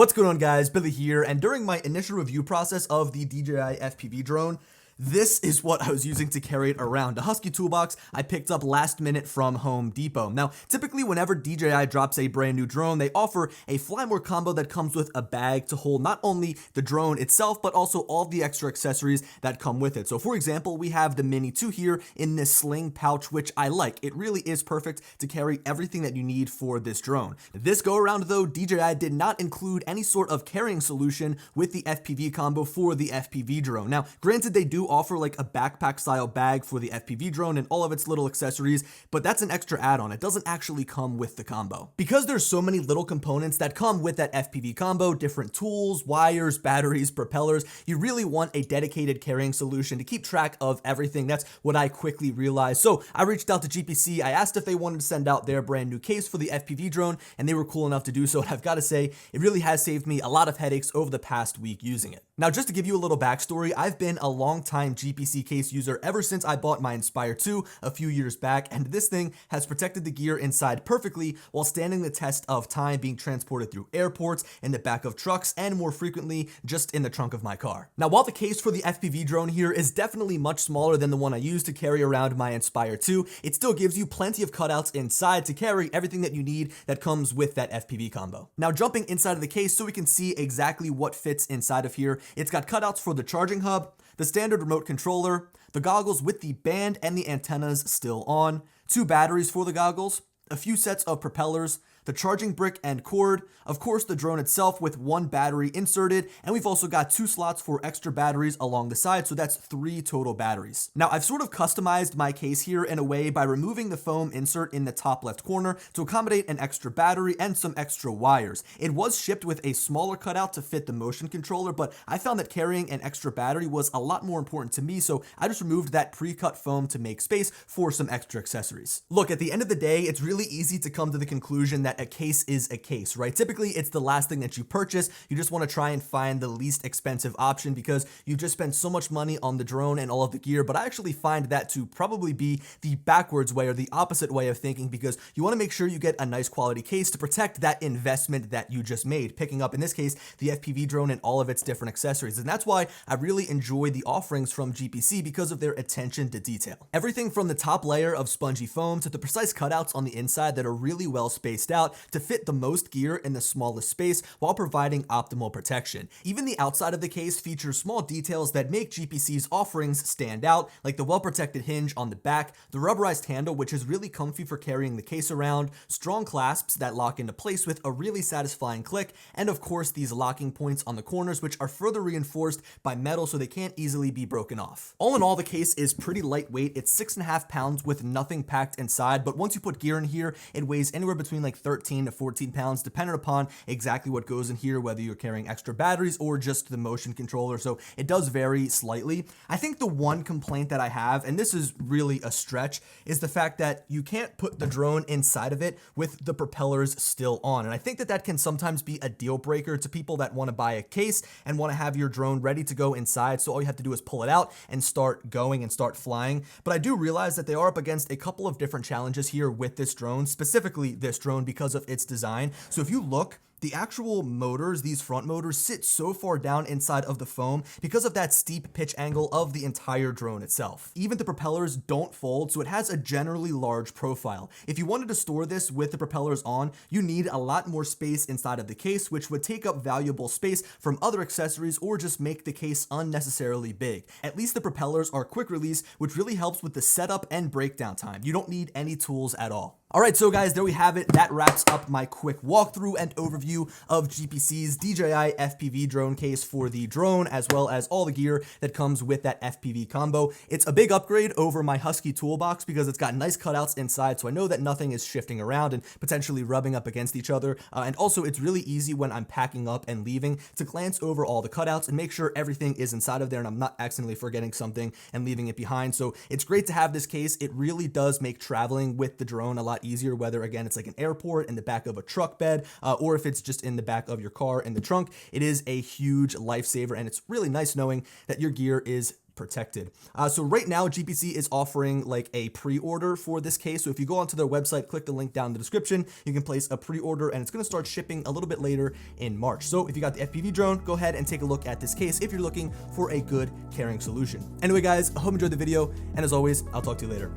What's going on, guys? Billy here, and during my initial review process of the DJI FPV drone, this is what I was using to carry it around. A Husky toolbox I picked up last minute from Home Depot. Now, typically whenever DJI drops a brand new drone, they offer a Fly More combo that comes with a bag to hold not only the drone itself, but also all the extra accessories that come with it. So for example, we have the Mini 2 here in this sling pouch, which I like. It really is perfect to carry everything that you need for this drone. This go around though, DJI did not include any sort of carrying solution with the FPV combo for the FPV drone. Now, granted, they do offer like a backpack style bag for the FPV drone and all of its little accessories, but that's an extra add-on. It doesn't actually come with the combo. Because there's so many little components that come with that FPV combo, different tools, wires, batteries, propellers, you really want a dedicated carrying solution to keep track of everything. That's what I quickly realized. So I reached out to GPC. I asked if they wanted to send out their brand new case for the FPV drone, and they were cool enough to do so. And I've got to say, it really has saved me a lot of headaches over the past week using it. Now, just to give you a little backstory, I've been a long time GPC case user ever since I bought my Inspire 2 a few years back, and this thing has protected the gear inside perfectly while standing the test of time, being transported through airports, in the back of trucks, and more frequently, just in the trunk of my car. Now, while the case for the FPV drone here is definitely much smaller than the one I use to carry around my Inspire 2, it still gives you plenty of cutouts inside to carry everything that you need that comes with that FPV combo. Now, jumping inside of the case so we can see exactly what fits inside of here, it's got cutouts for the charging hub, the standard remote controller, the goggles with the band and the antennas still on, 2 batteries for the goggles, a few sets of propellers, the charging brick and cord, of course the drone itself with 1 battery inserted, and we've also got 2 slots for extra batteries along the side, so that's 3 total batteries. Now, I've sort of customized my case here in a way by removing the foam insert in the top left corner to accommodate an extra battery and some extra wires. It was shipped with a smaller cutout to fit the motion controller, but I found that carrying an extra battery was a lot more important to me, so I just removed that pre-cut foam to make space for some extra accessories. Look, at the end of the day, it's really easy to come to the conclusion that a case is a case, right? Typically, it's the last thing that you purchase. You just want to try and find the least expensive option because you just spent so much money on the drone and all of the gear. But I actually find that to probably be the backwards way or the opposite way of thinking, because you want to make sure you get a nice quality case to protect that investment that you just made, picking up, in this case, the FPV drone and all of its different accessories. And that's why I really enjoy the offerings from GPC, because of their attention to detail. Everything from the top layer of spongy foam to the precise cutouts on the inside that are really well spaced out to fit the most gear in the smallest space while providing optimal protection. Even the outside of the case features small details that make GPC's offerings stand out, like the well-protected hinge on the back, the rubberized handle, which is really comfy for carrying the case around, strong clasps that lock into place with a really satisfying click, and of course these locking points on the corners, which are further reinforced by metal so they can't easily be broken off. All in all, the case is pretty lightweight. It's 6.5 pounds with nothing packed inside, but once you put gear in here, it weighs anywhere between like 13 to 14 pounds, depending upon exactly what goes in here, whether you're carrying extra batteries or just the motion controller. So it does vary slightly. I think the one complaint that I have, and this is really a stretch, is the fact that you can't put the drone inside of it with the propellers still on. And I think that that can sometimes be a deal breaker to people that want to buy a case and want to have your drone ready to go inside. So all you have to do is pull it out and start going and start flying. But I do realize that they are up against a couple of different challenges here with this drone, specifically this drone, because of its design. So if you look, the actual motors, these front motors, sit so far down inside of the foam because of that steep pitch angle of the entire drone itself. Even the propellers don't fold, so it has a generally large profile. If you wanted to store this with the propellers on, you need a lot more space inside of the case, which would take up valuable space from other accessories or just make the case unnecessarily big. At least the propellers are quick release, which really helps with the setup and breakdown time. You don't need any tools at all. All right, so guys, there we have it. That wraps up my quick walkthrough and overview of GPC's DJI FPV drone case for the drone, as well as all the gear that comes with that FPV combo. It's a big upgrade over my Husky toolbox because it's got nice cutouts inside, so I know that nothing is shifting around and potentially rubbing up against each other. And also, it's really easy when I'm packing up and leaving to glance over all the cutouts and make sure everything is inside of there and I'm not accidentally forgetting something and leaving it behind. So it's great to have this case. It really does make traveling with the drone a lot easier, whether again it's like an airport, in the back of a truck bed, or if it's just in the back of your car in the trunk. It is a huge lifesaver, and it's really nice knowing that your gear is protected. So right now GPC is offering like a pre-order for this case. So if you go onto their website, click the link down in the description, you can place a pre-order and it's going to start shipping a little bit later in March. So if you got the FPV drone, go ahead and take a look at this case if you're looking for a good carrying solution. Anyway guys, I hope you enjoyed the video, and as always, I'll talk to you later.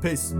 Peace.